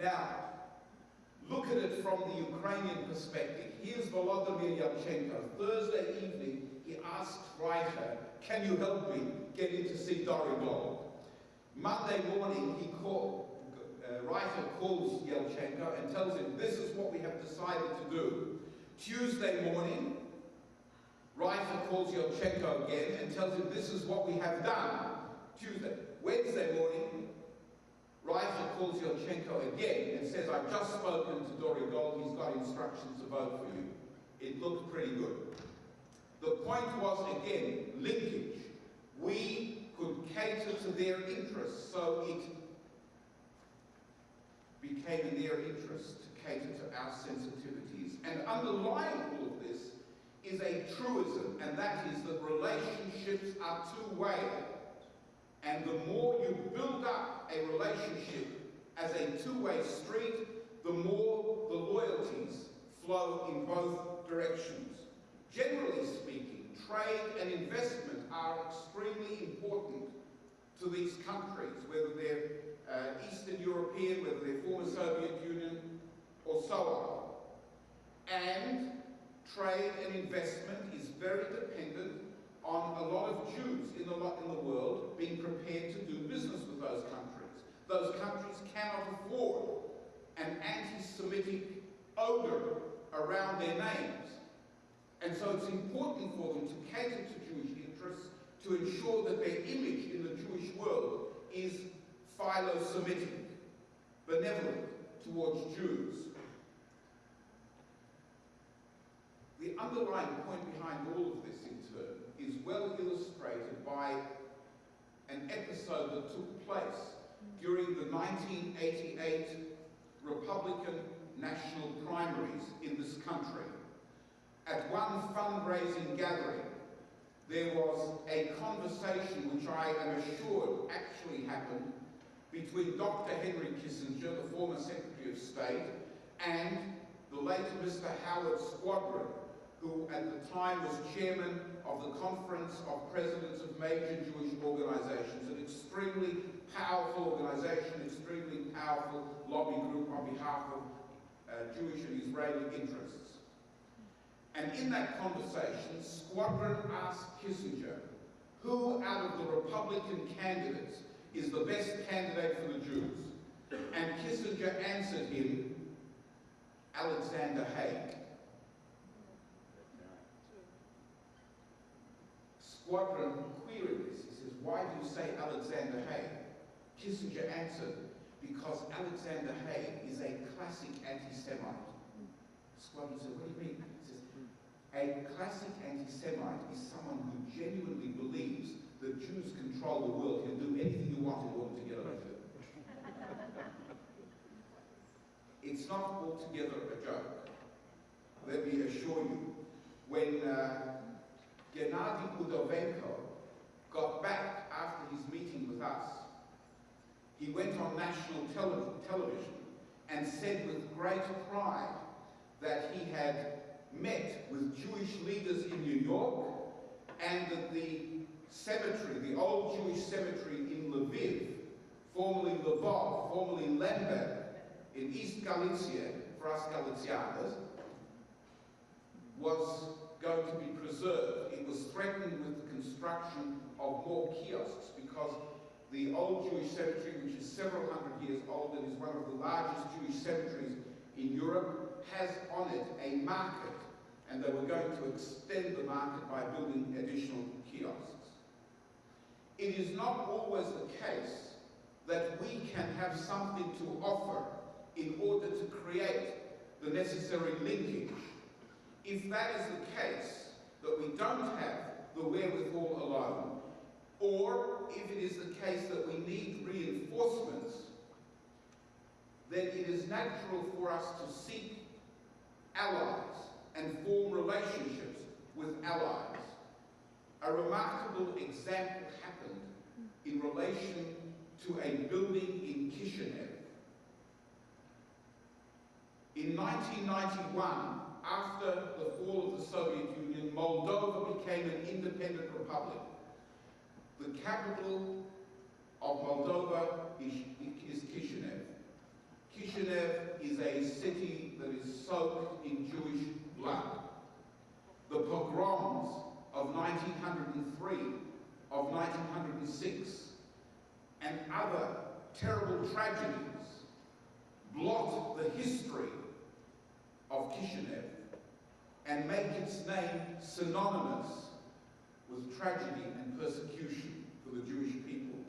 Now, look at it from the Ukrainian perspective. Here's Volodymyr Yelchenko. Thursday evening, he asked Reicher, can you help me get in to see Dorigol? Monday morning, Reicher calls Yelchenko and tells him, this is what we have decided to do. Tuesday morning, Reicher calls Yelchenko again and tells him, this is what we have done. Tuesday. Wednesday morning, Reicher calls Yelchenko again and says, I've just spoken to Dorigol, he's got instructions to vote for you. It looked pretty good. The point was, again, linkage. We could cater to their interests, so it became in their interest to cater to our sensitivities. And underlying all of this is a truism, and that is that relationships are two-way. And the more you build up a relationship as a two-way street, the more the loyalties flow in both directions. Generally speaking, trade and investment are extremely important to these countries, whether they're Eastern European, whether they're former Soviet Union, or so on. And trade and investment is very dependent on a lot of Jews in the world being prepared to do business with those countries. Those countries cannot afford an anti-Semitic odor around their names. And so it's important for them to cater to Jewish interests, to ensure that their image in the Jewish world is philo-Semitic, benevolent towards Jews. The underlying point behind all of this, in turn, is well illustrated by an episode that took place during the 1988 Republican national primaries in this country. At one fundraising gathering, there was a conversation which I am assured actually happened between Dr. Henry Kissinger, the former Secretary of State, and the late Mr. Howard Squadron, who at the time was chairman of the Conference of Presidents of Major Jewish Organizations, an extremely powerful organization, extremely powerful lobby group on behalf of Jewish and Israeli interests. And in that conversation, Squadron asked Kissinger, who out of the Republican candidates is the best candidate for the Jews? And Kissinger answered him, Alexander Haig. Squadron queried this. He says, why do you say Alexander Haig? Kissinger answered, because Alexander Haig is a classic anti-Semite. Squadron said, what do you mean? He says, a classic anti-Semite is someone who genuinely believes that Jews control the world. He'll do anything you want in order to get elected. It's not altogether a joke. Let me assure you. When Gennady Udovenko got back after his meeting with us, he went on national television and said with great pride that he had met with Jewish leaders in New York and that the cemetery, the old Jewish cemetery in Lviv, formerly Lvov, formerly Lemberg, in East Galicia, for us Galicianas, was going to be preserved. It was threatened with the construction of more kiosks because the old Jewish cemetery, which is several hundred years old and is one of the largest Jewish cemeteries in Europe, has on it a market, and they were going to extend the market by building additional kiosks. It is not always the case that we can have something to offer in order to create the necessary linkage. If that is the case, that we don't have the wherewithal alone, or if it is the case that we need reinforcements, then it is natural for us to seek allies and form relationships with allies. A remarkable example happened in relation to a building in Kishinev. In 1991, after the fall of the Soviet Union, Moldova became an independent republic. The capital of Moldova is Kishinev. Kishinev is a city that is soaked in Jewish blood. The pogroms of 1903, of 1906, and other terrible tragedies blot the history of Kishinev and make its name synonymous with tragedy and persecution for the Jewish people.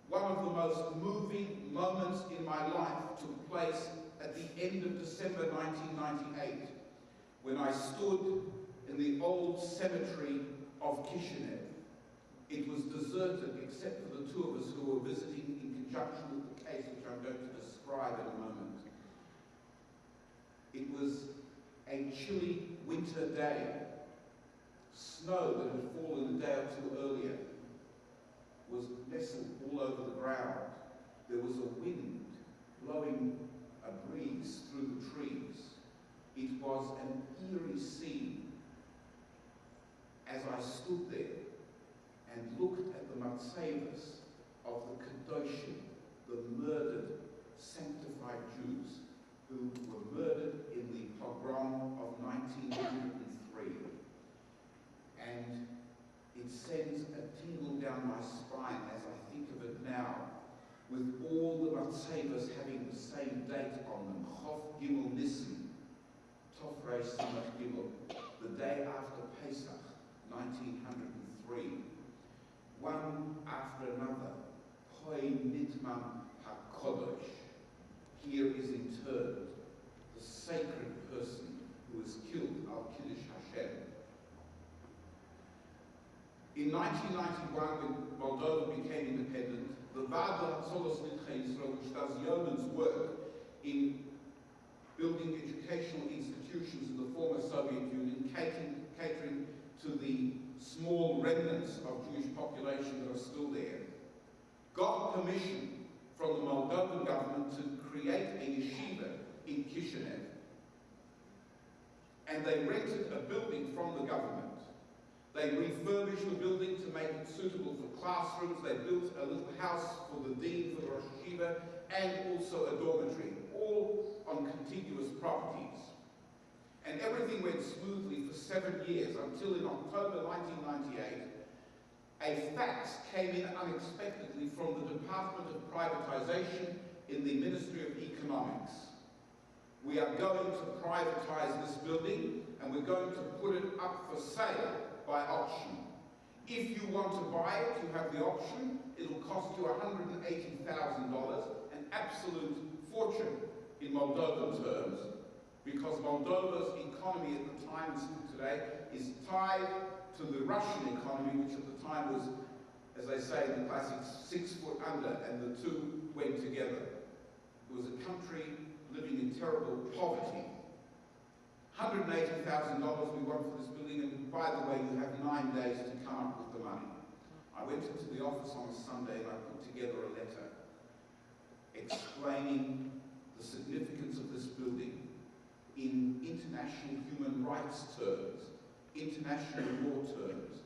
One of the most moving moments in my life took place at the end of December 1998, when I stood in the old cemetery of Kishinev. It was deserted except for the two of us who were visiting in conjunction with the case, which I'm going to describe in a moment. It was a chilly winter day. Snow that had fallen a day or two earlier was nestled all over the ground. There was a wind blowing a breeze through the trees. It was an eerie scene as I stood there and looked at the matzevas of the Kedoshim, the murdered, sanctified Jews who were murdered in the pogrom of 1903. And it sends a tingle down my spine as I think of it now, with all the matzevas having the same date on them, Chof Gimel Nissen, Tov Reish Samach Gimel, the day after Pesach, 1903. One after another, Hoi Nitman HaKodesh. Here is interred the sacred person who was killed, Al Kiddush Hashem. In 1991, when Moldova became independent, the Vada Hatzolos Nidchei Yisrael, which does yeoman's work in building educational institutions in the former Soviet Union, catering to the small remnants of Jewish population that are still there, got permission from the Moldovan government to create a yeshiva in Kishinev. And they rented a building from the government. They refurbished the building to make it suitable for classrooms. They built a little house for the dean for the Rosh Yeshiva, and also a dormitory, all on contiguous properties. And everything went smoothly for 7 years until in October 1998, a fax came in unexpectedly from the Department of Privatization in the Ministry of Economics. We are going to privatize this building, and we're going to put it up for sale by auction. If you want to buy it, you have the option. It'll cost you $180,000, an absolute fortune in Moldovan terms, because Moldova's economy at the time and still today is tied to the Russian economy, which at the time was, as they say in the classics, 6 foot under, and the two went together. It was a country living in terrible poverty. $180,000 we want for this building, and by the way, you have 9 days to come up with the money. I went into the office on a Sunday and I put together a letter explaining the significance of this building in international human rights terms, international law terms.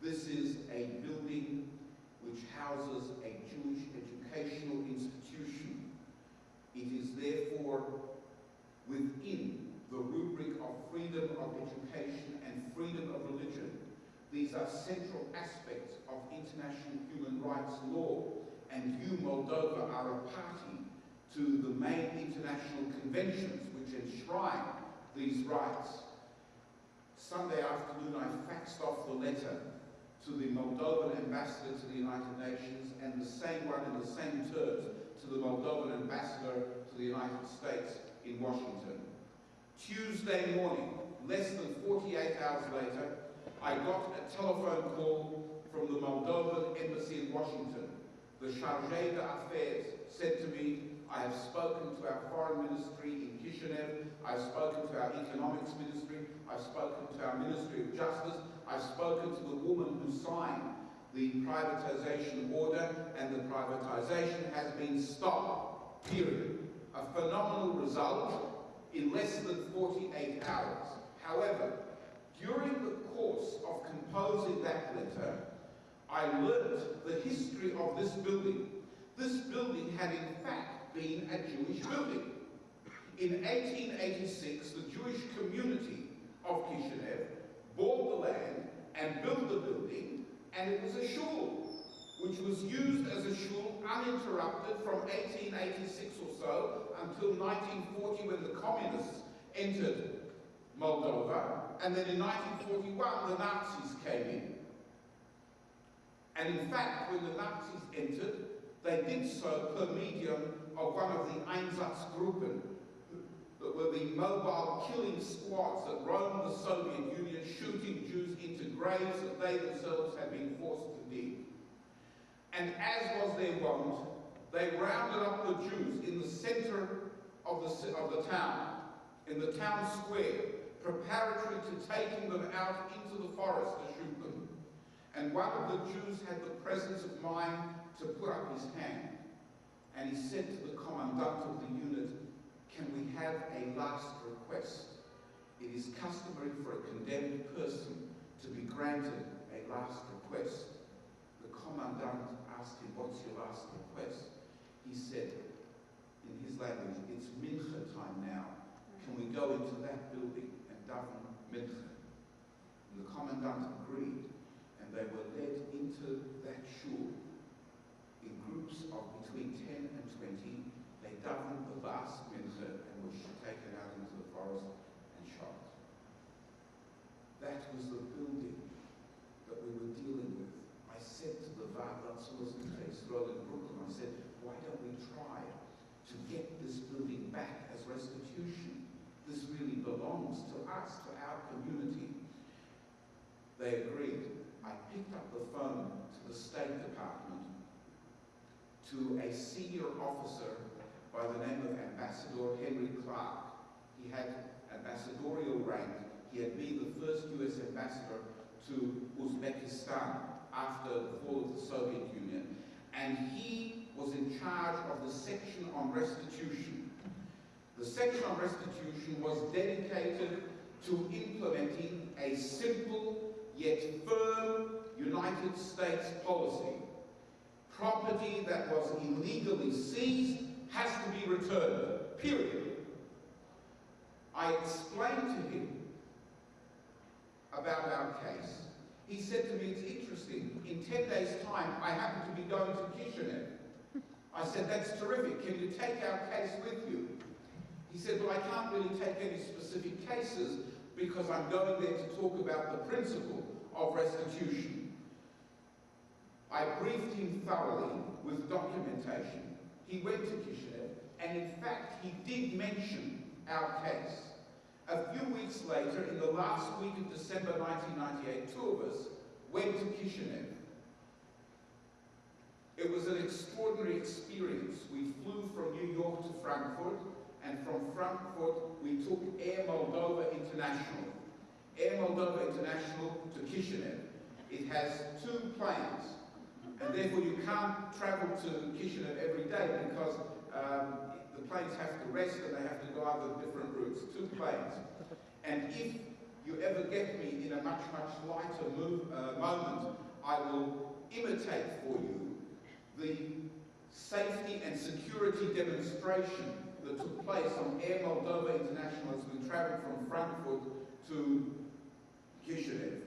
This is a building which houses a Jewish educational institution. It is therefore within the rubric of freedom of education and freedom of religion. These are central aspects of international human rights law, and you, Moldova, are a party to the main international conventions which enshrine these rights. Sunday afternoon, I faxed off the letter to the Moldovan ambassador to the United Nations, and the same one in the same terms to the Moldovan ambassador to the United States in Washington. Tuesday morning, less than 48 hours later, I got a telephone call from the Moldovan embassy in Washington. The chargé d'affaires said to me, I have spoken to our foreign ministry in Kishinev, I've spoken to our economics ministry, I've spoken to our Ministry of Justice, I've spoken to the woman who signed the privatization order, and the privatization has been stopped, period. A phenomenal result in less than 48 hours. However, during the course of composing that letter, I learnt the history of this building. This building had in fact been a Jewish building. In 1886, the Jewish community of Kishinev bought the land and built the building, and it was a shul, which was used as a shul uninterrupted from 1886 or so until 1940, when the communists entered Moldova, and then in 1941 the Nazis came in. And in fact, when the Nazis entered, they did so per medium of one of the Einsatzgruppen, that were the mobile killing squads that roamed the Soviet Union, shooting Jews into graves that they themselves had been forced to dig. And as was their wont, they rounded up the Jews in the center of the town, in the town square, preparatory to taking them out into the forest to shoot them. And one of the Jews had the presence of mind to put up his hand, and he said to the commandant of the unit, "Can we have a last request? It is customary for a condemned person to be granted a last request." The commandant asked him, "What's your last request?" He said, in his language, "It's mincha time now. Can we go into that building and daven mincha?" And the commandant agreed, and they were led into that shul in groups of between 10 and 20. They davened the last mincha and were taken out into the forest and shot. That was the building that we were dealing with. I said to the Israel in Brooklyn, I said, "Why don't we try to get this building back as restitution? This really belongs to us, to our community." They agreed. I picked up the phone to the State Department, to a senior officer by the name of Ambassador Henry Clark. He had ambassadorial rank. He had been the first US ambassador to Uzbekistan after the fall of the Soviet Union, and he was in charge of the section on restitution. The section on restitution was dedicated to implementing a simple yet firm United States policy. Property that was illegally seized has to be returned, period. I explained to him about our case. He said to me, "It's interesting, in 10 days' time, I happen to be going to Kishinev." I said, "That's terrific. Can you take our case with you?" He said, "Well, I can't really take any specific cases because I'm going there to talk about the principle of restitution." I briefed him thoroughly with documentation. He went to Kishinev, and in fact, he did mention our case. A few weeks later, in the last week of December 1998, two of us went to Kishinev. It was an extraordinary experience. We flew from New York to Frankfurt, and from Frankfurt we took Air Moldova International. Air Moldova International to Kishinev. It has two planes, and therefore you can't travel to Kishinev every day because the planes have to rest and they have to go other different routes. Two planes. And if you ever get me in a much, much lighter moment, I will imitate for you the safety and security demonstration that took place on Air Moldova International as we traveled from Frankfurt to Kishinev.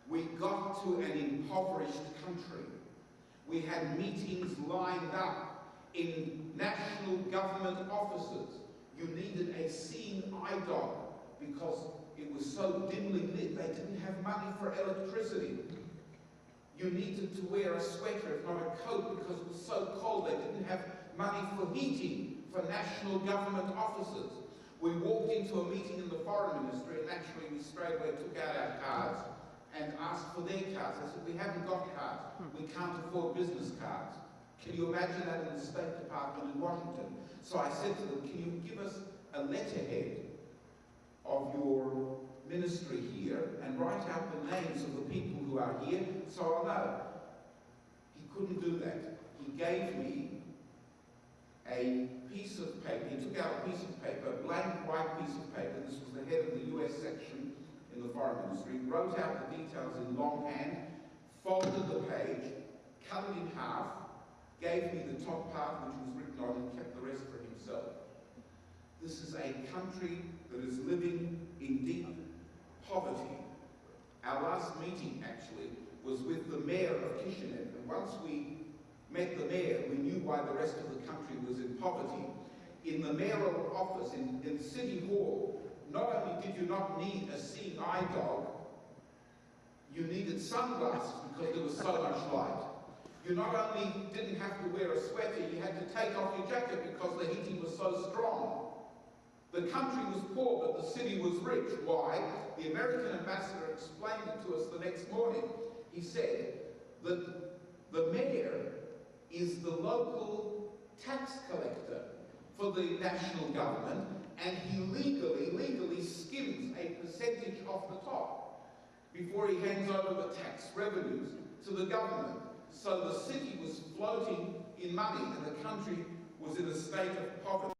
We got to an impoverished country. We had meetings lined up in national government offices. You needed a seeing eye dog because it was so dimly lit. They didn't have money for electricity. You needed to wear a sweater, if not a coat, because it was so cold. They didn't have money for heating for national government offices. We walked into a meeting in the foreign ministry, and naturally we straight away took out our cards and asked for their cards. They said, "We haven't got cards. We can't afford business cards." Can you imagine that in the State Department in Washington? So I said to them, "Can you give us a letterhead of your ministry here and write out the names of the people who are here so I'll know?" He couldn't do that. He gave me a piece of paper. He took out a piece of paper, a blank white piece of paper. This was the head of the US section in the foreign ministry. Wrote out the details in longhand, folded the page, cut it in half, gave me the top part which was written on and kept the rest for himself. This is a country that is living in deep poverty. Our last meeting, actually, was with the mayor of Kishinev, and once we met the mayor, we knew why the rest of the country was in poverty. In the mayoral office, in City Hall, not only did you not need a seeing eye dog, you needed sunglasses because there was so much light. You not only didn't have to wear a sweater, you had to take off your jacket because the heating was so strong. The country was poor, but the city was rich. Why? The American ambassador explained it to us the next morning. He said that the mayor is the local tax collector for the national government, and he legally skims a percentage off the top before he hands over the tax revenues to the government. So the city was floating in money, and the country was in a state of poverty.